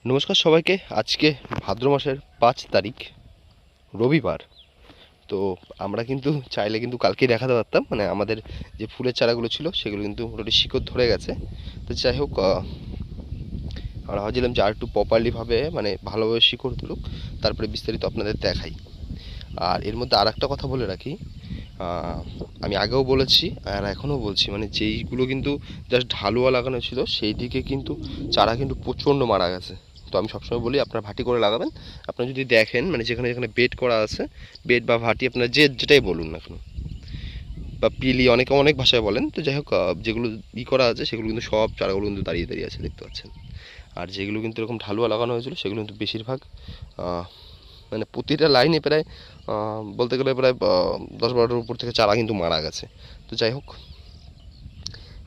নমস্কার সবাইকে। আজকে ভাদ্র মাসের 5 তারিখ রবিবার। তো আমরা কিন্তু চাইলে কিন্তু কালকেই দেখাতে পারতাম, মানে আমাদের যে ফুলের চারাগুলো ছিল সেগুলো কিন্তু মোটামুটি শিকড় ধরে গেছে। তো যাই হোক, আমরা ভাবছিলাম যে আর একটু প্রপারলিভাবে মানে ভালোভাবে শিকড় তুলুক, তারপরে বিস্তারিত আপনাদের দেখাই। আর এর মধ্যে আর একটা কথা বলে রাখি, আমি আগেও বলেছি আর এখনও বলছি, মানে যেইগুলো কিন্তু জাস্ট ঢালুয়া লাগানো ছিল সেই দিকে কিন্তু চারা কিন্তু প্রচণ্ড মারা গেছে। তো আমি সবসময় বলি আপনারা ভাটি করে লাগাবেন। আপনারা যদি দেখেন মানে যেখানে যেখানে বেড করা আছে, বেড বা ভাটি আপনারা যেটাই বলুন না কেন, বা পিলি অনেকে অনেক ভাষায় বলেন, তো যাই হোক যেগুলো করা আছে সেগুলো কিন্তু সব চারাগুলো কিন্তু দাঁড়িয়ে দাঁড়িয়ে আছে, দেখতে পাচ্ছেন। আর যেগুলো কিন্তু এরকম ঢালুয়া লাগানো হয়েছিল সেগুলো কিন্তু বেশিরভাগ মানে প্রতিটা লাইনে প্রায় বলতে গেলে প্রায় 10-12টার উপর থেকে চারা কিন্তু মারা গেছে। তো যাই হোক,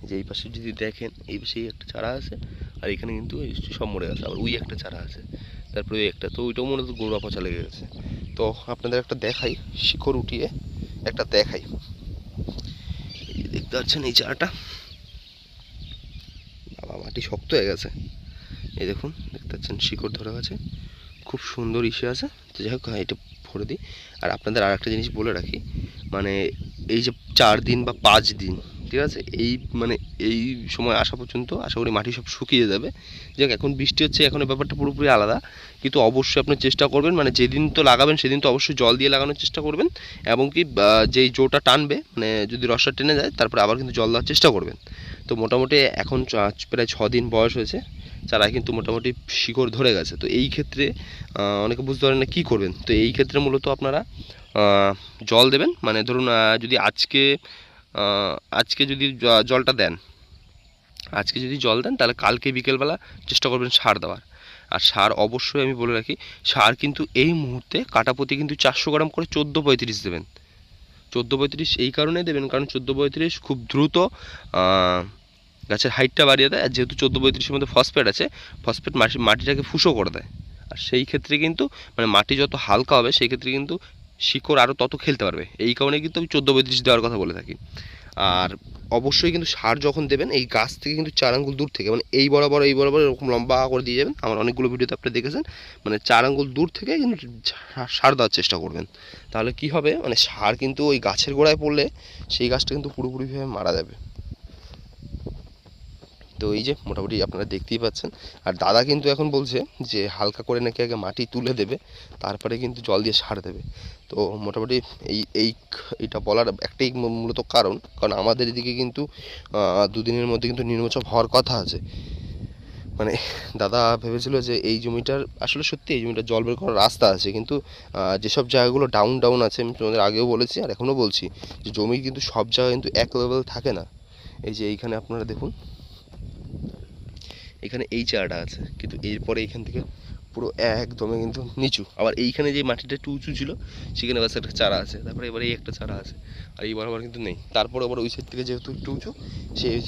যে এই পাশে যদি দেখেন, এই পাশেই একটা চারা আছে, আর এখানে কিন্তু সব মরে গেছে। আবার ওই একটা চারা আছে, তারপরে ওই একটা, তো ওইটাও মনে হতো গোড়া পচা লেগে গেছে। তো আপনাদের একটা দেখাই, শিকড় উঠিয়ে একটা দেখাই। দেখতে পাচ্ছেন এই চারাটা, বাবা মাটি শক্ত হয়ে গেছে। এই দেখুন, দেখতে পাচ্ছেন শিকড় ধরে গেছে, খুব সুন্দর ইসে আছে। তো যাই হোক, এটা ভরে দিই। আর আপনাদের আর একটা জিনিস বলে রাখি, মানে এই যে 4 দিন বা 5 দিন, ঠিক আছে, এই মানে এই সময় আসা পর্যন্ত আশা করি মাটি সব শুকিয়ে যাবে। যাক, এখন বৃষ্টি হচ্ছে, এখন ব্যাপারটা পুরোপুরি আলাদা। কিন্তু অবশ্যই আপনি চেষ্টা করবেন, মানে যেদিন তো লাগাবেন সেদিন তো অবশ্যই জল দিয়ে লাগানোর চেষ্টা করবেন। এবং কি যেই জোটা টানবে, মানে যদি রসটা টেনে যায় তারপরে আবার কিন্তু জল দেওয়ার চেষ্টা করবেন। তো মোটামুটি এখন প্রায় 6 দিন বয়স হয়েছে, চারা কিন্তু মোটামুটি শিকড় ধরে গেছে। তো এই ক্ষেত্রে অনেকে বুঝতে পারেন না কী করবেন। তো এই ক্ষেত্রে মূলত আপনারা জল দেবেন, মানে ধরুন যদি আজকে যদি জলটা দেন, আজকে যদি জল দেন তাহলে কালকে বিকেলবেলা চেষ্টা করবেন সার দেওয়ার। আর সার অবশ্যই আমি বলে রাখি, সার কিন্তু এই মুহূর্তে কাটাপতি কিন্তু 400 গ্রাম করে 14-35 দেবেন। 14-35 এই কারণে দেবেন কারণ 14-35 খুব দ্রুত গাছের হাইটটা বাড়িয়ে দেয়। আর যেহেতু 14-35-এর মধ্যে ফসফেট আছে, ফসফেট মাটিটাকে ফুসো করে দেয়। আর সেই ক্ষেত্রে কিন্তু মানে মাটি যত হালকা হবে সেই ক্ষেত্রে কিন্তু শিকড় আরও তত খেলতে পারবে। এই কারণে কিন্তু আমি 14-35 দেওয়ার কথা বলে থাকি। আর অবশ্যই কিন্তু সার যখন দেবেন এই গাছ থেকে কিন্তু 4 আঙ্গুল দূর থেকে, মানে এই বরাবর এরকম লম্বা করে দিয়ে যাবেন। আমার অনেকগুলো ভিডিওতে আপনি দেখেছেন, মানে 4 আঙ্গুল দূর থেকে কিন্তু সার দেওয়ার চেষ্টা করবেন। তাহলে কি হবে, মানে সার কিন্তু ওই গাছের গোড়ায় পড়লে সেই গাছটা কিন্তু পুরোপুরিভাবে মারা যাবে। তো এই যে মোটামুটি আপনারা দেখতেই পাচ্ছেন। আর দাদা কিন্তু এখন বলছে যে হালকা করে নাকি আগে মাটি তুলে দেবে, তারপরে কিন্তু জল দিয়ে সার দেবে। তো মোটামুটি এইটা বলার একটাই মূলত কারণ আমাদের এদিকে কিন্তু 2 দিনের মধ্যে কিন্তু নিম্নচাপ হওয়ার কথা আছে। মানে দাদা ভেবেছিল যে এই জমিটার আসলে সত্যি এই জমিটার জল বের করার রাস্তা আছে, কিন্তু যেসব জায়গাগুলো ডাউন আছে, আমি তোমাদের আগেও বলেছি আর এখনও বলছি যে জমি কিন্তু সব জায়গায় কিন্তু এক লেভেল থাকে না। এই যে এইখানে আপনারা দেখুন, এখানে এই চারাটা আছে, কিন্তু এরপরে এইখান থেকে পুরো একদমই কিন্তু নিচু। আবার এইখানে যে মাটিটা একটু উঁচু ছিল সেখানে বাস একটা চারা আছে, তারপরে এবারে এই একটা চারা আছে, আর এই বরাবর কিন্তু নেই। তারপরে আবার ওই সাইড থেকে যেহেতু একটু উঁচু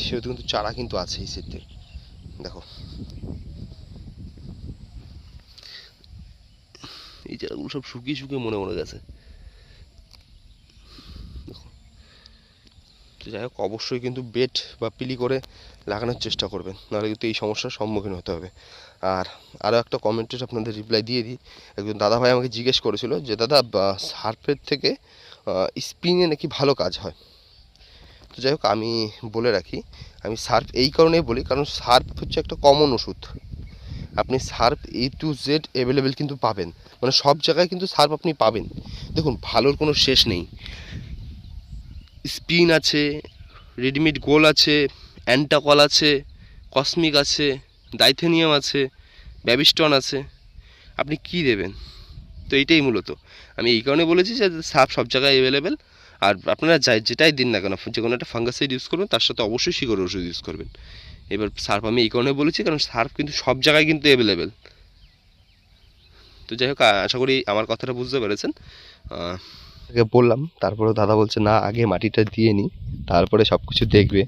সেহেতু কিন্তু চারা কিন্তু আছে এই সাইড থেকে। দেখো এই চারাগুলো সব শুকিয়ে শুকিয়ে মরে গেছে। তো যাই হোক, অবশ্যই কিন্তু বেড বা পিলি করে লাগানোর চেষ্টা করবেন, নাহলে কিন্তু এই সমস্যার সম্মুখীন হতে হবে। আর আরও একটা কমেন্টের আপনাদের রিপ্লাই দিয়ে দিই। একজন দাদা ভাই আমাকে জিজ্ঞেস করেছিল যে দাদা সার্ফের থেকে স্পিনে নাকি ভালো কাজ হয়। তো যাই হোক, আমি বলে রাখি, আমি সার্ফ এই কারণেই বলি কারণ সার্ফ হচ্ছে একটা কমন ওষুধ। আপনি Surf A to Z available কিন্তু পাবেন, মানে সব জায়গায় কিন্তু সার্ফ আপনি পাবেন। দেখুন, ভালোর কোনো শেষ নেই। স্পিন আছে, রেডিমেড গোল আছে, অ্যান্টাকল আছে, কসমিক আছে, ডাইথেনিয়াম আছে, ব্যাবিস্টন আছে, আপনি কি দেবেন? তো এইটাই মূলত আমি এই কারণে বলেছি যে সার্ফ সব জায়গায় অ্যাভেলেবেল। আর আপনারা যেটাই দিন না কেন, যে কোনো একটা ফাঙ্গাসাইড ইউজ করবেন, তার সাথে অবশ্যই শিকড়ের ওষুধ ইউজ করবেন। এবার সার্ফ আমি এই কারণে বলেছি কারণ সার্ফ কিন্তু সব জায়গায় কিন্তু অ্যাভেলেবেল। তো যাই হোক, আশা করি আমার কথাটা বুঝতে পেরেছেন। আগে বললাম, তারপরে দাদা বলছে না আগে মাটিটা দিয়ে নিই, তারপরে সব কিছু দেখবে।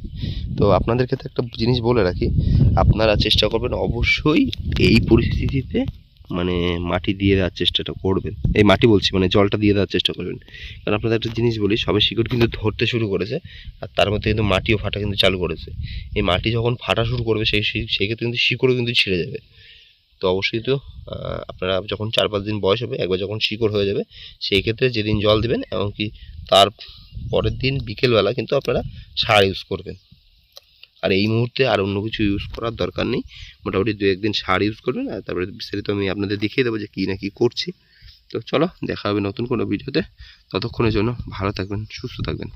তো আপনাদের ক্ষেত্রে একটা জিনিস বলে রাখি, আপনারা চেষ্টা করবেন অবশ্যই এই পরিস্থিতিতে মানে মাটি দিয়ে দেওয়ার চেষ্টাটা করবেন। এই মাটি বলছি মানে জলটা দিয়ে দেওয়ার চেষ্টা করবেন। কারণ আপনাদের একটা জিনিস বলি, সবে শিকড় কিন্তু ধরতে শুরু করেছে, আর তার মধ্যে কিন্তু মাটিও ফাটা কিন্তু চালু করেছে। এই মাটি যখন ফাটা শুরু করবে সেই ক্ষেত্রে কিন্তু শিকড়ও কিন্তু ছিঁড়ে যাবে। তো অবশ্যই তো আপনারা যখন 4-5 দিন বয়স হবে, একবার যখন শিকড় হয়ে যাবে, সেই ক্ষেত্রে যেদিন জল দিবেন এমনকি তার পরের দিন বিকেলবেলা কিন্তু আপনারা সার ইউজ করবেন। আর এই মুহূর্তে আর অন্য কিছু ইউজ করার দরকার নেই, মোটামুটি 2-1 দিন সার ইউজ করবেন, আর তারপরে বিস্তারিত আমি আপনাদের দেখিয়ে দেবো যে কী না কী করছি। তো চলো, দেখা হবে নতুন কোনো ভিডিওতে। ততক্ষণের জন্য ভালো থাকবেন, সুস্থ থাকবেন।